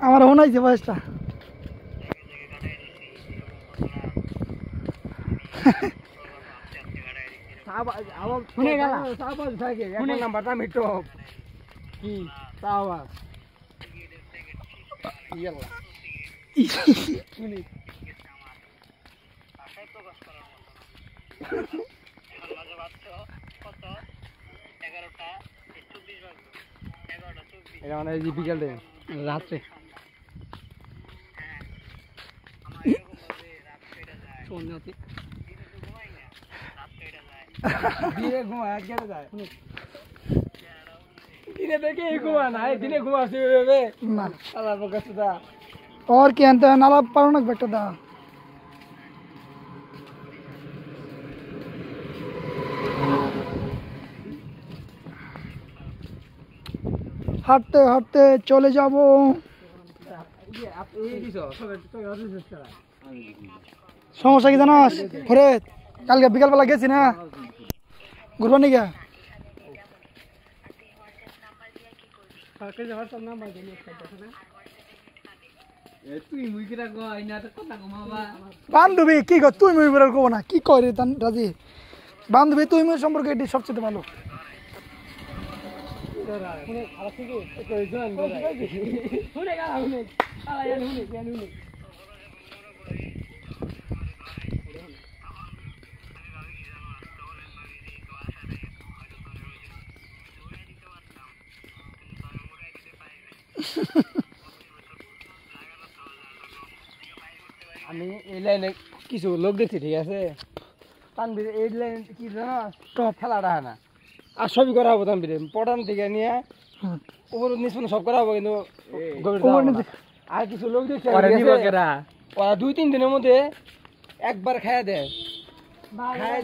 আমার শোনাইছে বয়সটা শুনে গেল নাম্বারটা মিটো কি তাওয়া এটা মানে বিকেল টাইম রাত্রে দিনে ঘুমায় কেটে যায় দিনে দেখে ঘুমা না দিনে ঘুমাচ্ছে না আল্লাহ বকাছে দা और क्या अंत नाला पारो बेटा दा হাঁটতে হাঁটতে চলে যাব সমস্যা কি জানাস ফরিদ কালকে বিকালবেলা গেছি না ঘুরবো নি গা বান্ধবী কি কর তুই মুই বলে কব না কি কয় রাজি বান্ধবী তুই মুই সম্পর্কে এটি সবচেয়ে ভালো আমি এই লাইনে কিছু লোক দেখছি ঠিক আছে তানবির এই লাইন কি জানো টপ খেলাটা না আর সবই করা হবো তানবিরে পটান থেকে নিয়ে উপর নিচ সব করা হবো কিন্তু আর কিছু লোক দেখছি ওরা 2-3 দিনের মধ্যে একবার খাইয়া দেয় খাইয়া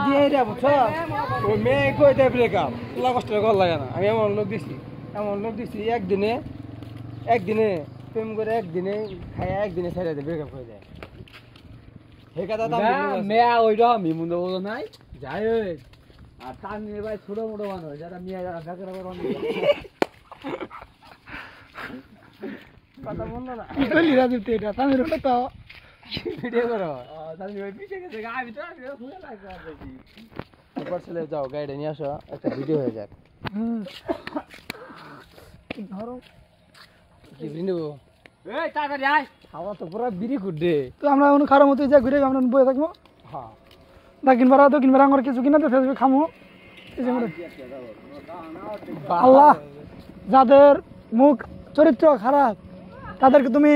দিয়ে রে বুঝছো ওই মেয়ে কই দেয় ব্রেকআপ তোলা কষ্ট কর লাগে না আমি এমন লোক দিচ্ছি একদিনে প্রেম করে একদিনে খাইয়া একদিনে ছেড়ে দেয় ব্রেকআপ হয়ে যায় হে কথা মেয়া ওইটা মিমুন্দ বলো নাই যাই হোক আর তার নিয়ে ভাই ছোট মোটো মানুষ যারা মেয়ে যারা বেকার কথা বন্ধ না বলি রাজু তুই এটা তামির ওটা তো ভিডিও করো তামির ওই পিছে গেছে আমি তো ভুলে লাগছি একবার চলে যাও গাড়ি নিয়ে আসো একটা ভিডিও হয়ে যাক ধরো কি ভিডিও এই তাড়াতাড়ি আয় হাওয়া তো পুরো বিড়ি কুড়ে তো আমরা এখন খারাপ মতো যা ঘুরে আমরা বসে থাকবো হ্যাঁ দাকিন বাড়া তো কিনবার আমার কিছু কিনা তো ফেসবুক খামো আল্লাহ যাদের মুখ চরিত্র খারাপ তাদেরকে তুমি